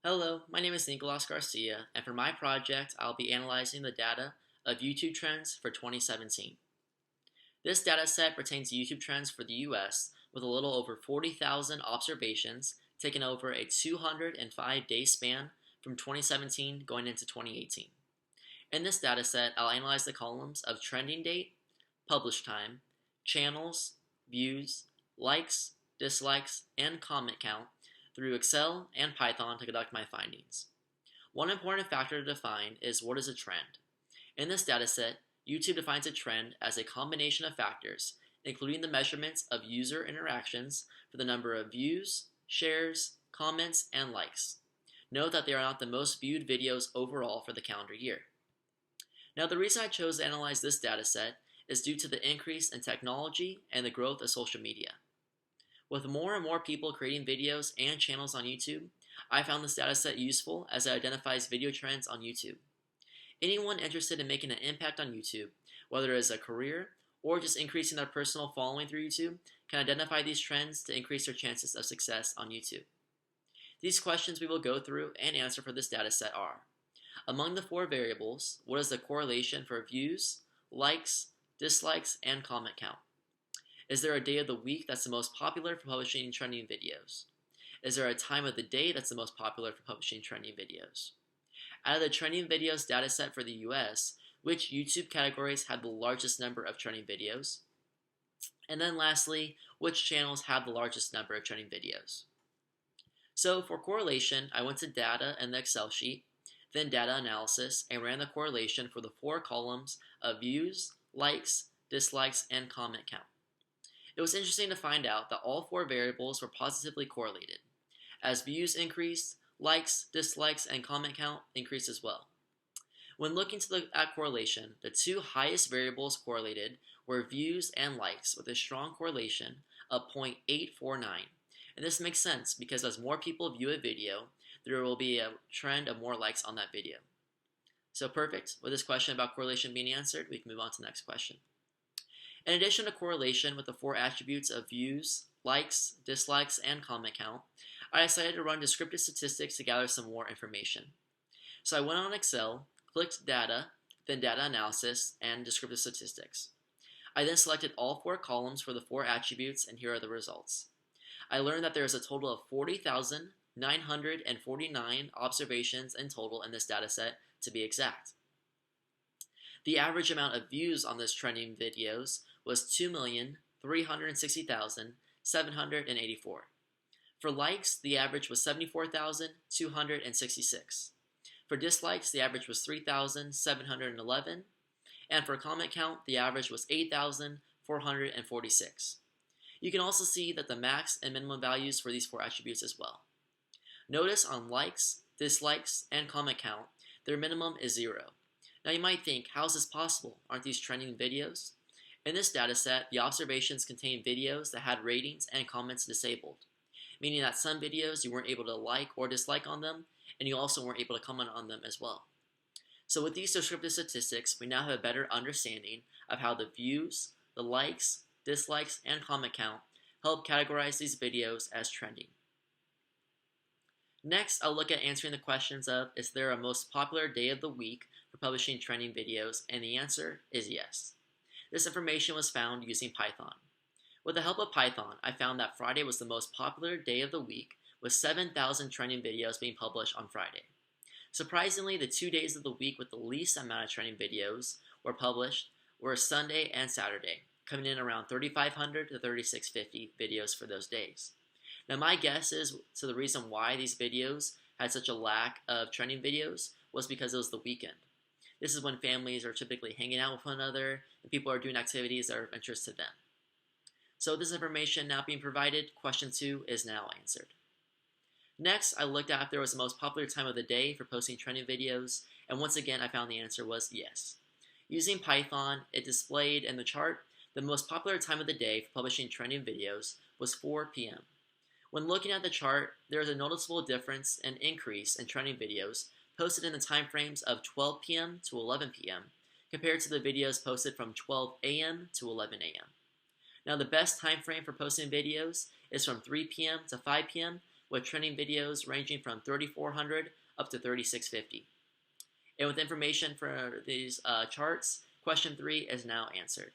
Hello, my name is Nikolas Garcia, and for my project, I'll be analyzing the data of YouTube trends for 2017. This data set pertains to YouTube trends for the US, with a little over 40,000 observations taken over a 205-day span from 2017 going into 2018. In this data set, I'll analyze the columns of trending date, publish time, channels, views, likes, dislikes, and comment count through Excel and Python to conduct my findings. One important factor to define is what is a trend. In this dataset, YouTube defines a trend as a combination of factors, including the measurements of user interactions for the number of views, shares, comments, and likes. Note that they are not the most viewed videos overall for the calendar year. Now, the reason I chose to analyze this dataset is due to the increase in technology and the growth of social media. With more and more people creating videos and channels on YouTube, I found this dataset useful as it identifies video trends on YouTube. Anyone interested in making an impact on YouTube, whether as a career or just increasing their personal following through YouTube, can identify these trends to increase their chances of success on YouTube. These questions we will go through and answer for this dataset are: among the four variables, what is the correlation for views, likes, dislikes, and comment count? Is there a day of the week that's the most popular for publishing trending videos? Is there a time of the day that's the most popular for publishing trending videos? Out of the trending videos dataset for the US, which YouTube categories had the largest number of trending videos? And then lastly, which channels have the largest number of trending videos? So for correlation, I went to data in the Excel sheet, then data analysis, and ran the correlation for the four columns of views, likes, dislikes, and comment count. It was interesting to find out that all four variables were positively correlated. As views increased, likes, dislikes, and comment count increased as well. When looking at correlation, the two highest variables correlated were views and likes, with a strong correlation of 0.849. And this makes sense because as more people view a video, there will be a trend of more likes on that video. So perfect. With this question about correlation being answered, we can move on to the next question. In addition to correlation with the four attributes of views, likes, dislikes, and comment count, I decided to run descriptive statistics to gather some more information. So I went on Excel, clicked Data, then Data Analysis, and Descriptive Statistics. I then selected all four columns for the four attributes, and here are the results. I learned that there is a total of 40,949 observations in total in this dataset, to be exact. The average amount of views on this trending videos was 2,360,784. For likes, the average was 74,266. For dislikes, the average was 3,711. And for comment count, the average was 8,446. You can also see that the max and minimum values for these four attributes as well. Notice on likes, dislikes, and comment count, their minimum is 0. Now you might think, how is this possible? Aren't these trending videos? In this dataset, the observations contain videos that had ratings and comments disabled, meaning that some videos you weren't able to like or dislike on them, and you also weren't able to comment on them as well. So with these descriptive statistics, we now have a better understanding of how the views, the likes, dislikes, and comment count help categorize these videos as trending. Next, I'll look at answering the questions of, is there a most popular day of the week for publishing trending videos? And the answer is yes. This information was found using Python. With the help of Python, I found that Friday was the most popular day of the week, with 7,000 trending videos being published on Friday. Surprisingly, the 2 days of the week with the least amount of trending videos were published were Sunday and Saturday, coming in around 3,500 to 3,650 videos for those days. Now my guess is, so the reason why these videos had such a lack of trending videos was because it was the weekend. This is when families are typically hanging out with one another and people are doing activities that are of interest to them. So with this information now being provided, question 2 is now answered. Next, I looked at if there was the most popular time of the day for posting trending videos, and once again I found the answer was yes. Using Python, it displayed in the chart the most popular time of the day for publishing trending videos was 4 p.m. When looking at the chart, there is a noticeable difference and increase in trending videos posted in the time frames of 12 p.m. to 11 p.m. compared to the videos posted from 12 a.m. to 11 a.m. Now the best time frame for posting videos is from 3 p.m. to 5 p.m., with trending videos ranging from 3,400 up to 3,650. And with information for these charts, question 3 is now answered.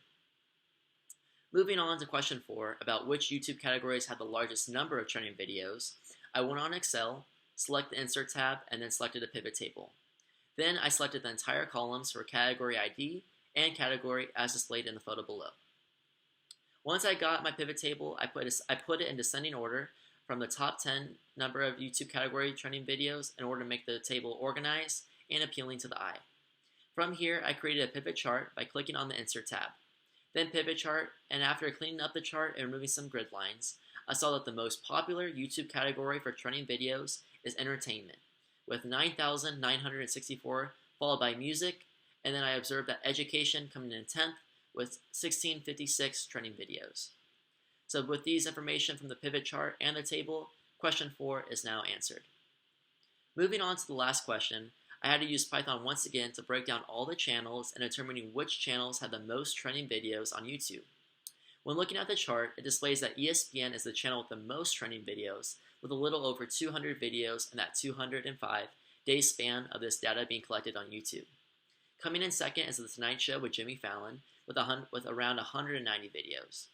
Moving on to question 4 about which YouTube categories had the largest number of trending videos, I went on Excel, select the Insert tab, and then selected a pivot table. Then I selected the entire columns for category ID and category as displayed in the photo below. Once I got my pivot table, I put it in descending order from the top 10 number of YouTube category trending videos in order to make the table organized and appealing to the eye. From here, I created a pivot chart by clicking on the Insert tab. Then Pivot Chart, and after cleaning up the chart and removing some grid lines, I saw that the most popular YouTube category for trending videos is entertainment, with 9,964, followed by music, and then I observed that education coming in 10th with 1,656 trending videos. So with these information from the pivot chart and the table, question 4 is now answered. Moving on to the last question, I had to use Python once again to break down all the channels and determining which channels had the most trending videos on YouTube. When looking at the chart, it displays that ESPN is the channel with the most trending videos, with a little over 200 videos in that 205-day span of this data being collected on YouTube. Coming in second is The Tonight Show with Jimmy Fallon, with around 190 videos.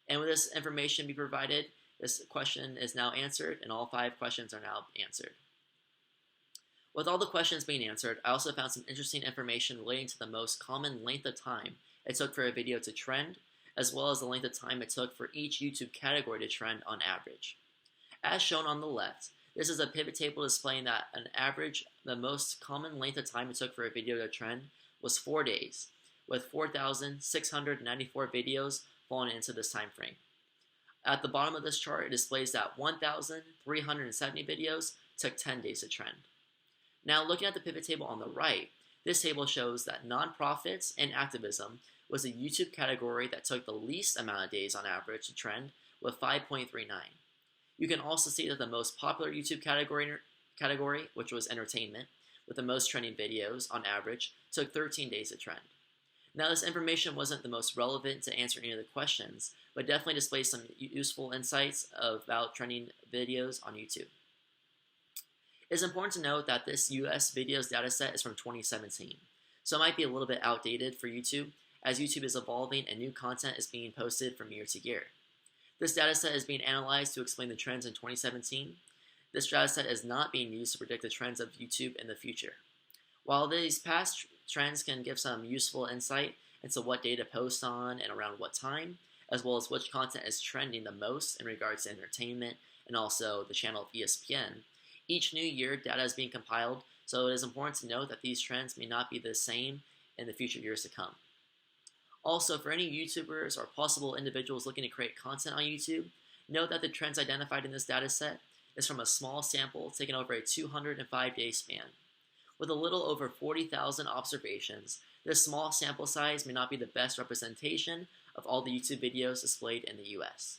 And with this information being provided, this question is now answered, and all 5 questions are now answered. With all the questions being answered, I also found some interesting information relating to the most common length of time it took for a video to trend, as well as the length of time it took for each YouTube category to trend on average. As shown on the left, this is a pivot table displaying that on average, the most common length of time it took for a video to trend was 4 days, with 4,694 videos falling into this time frame. At the bottom of this chart, it displays that 1,370 videos took 10 days to trend. Now looking at the pivot table on the right, this table shows that nonprofits and activism was a YouTube category that took the least amount of days on average to trend with 5.39. You can also see that the most popular YouTube category, which was entertainment, with the most trending videos on average, took 13 days to trend. Now this information wasn't the most relevant to answer any of the questions, but definitely displays some useful insights about trending videos on YouTube. It's important to note that this US videos dataset is from 2017, so it might be a little bit outdated for YouTube, as YouTube is evolving and new content is being posted from year to year. This dataset is being analyzed to explain the trends in 2017. This dataset is not being used to predict the trends of YouTube in the future. While these past trends can give some useful insight into what data post on and around what time, as well as which content is trending the most in regards to entertainment and also the channel of ESPN, each new year data is being compiled, so it is important to note that these trends may not be the same in the future years to come. Also, for any YouTubers or possible individuals looking to create content on YouTube, note that the trends identified in this dataset is from a small sample taken over a 205-day span. With a little over 40,000 observations, this small sample size may not be the best representation of all the YouTube videos displayed in the US.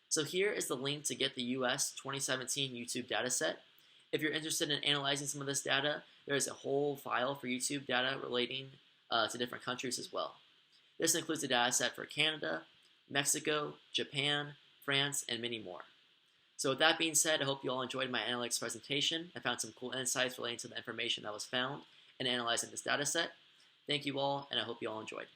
So here is the link to get the US 2017 YouTube dataset. If you're interested in analyzing some of this data, there is a whole file for YouTube data relating to different countries as well. This includes the dataset for Canada, Mexico, Japan, France, and many more. So with that being said, I hope you all enjoyed my analytics presentation and found some cool insights relating to the information that was found in analyzing this dataset. Thank you all, and I hope you all enjoyed.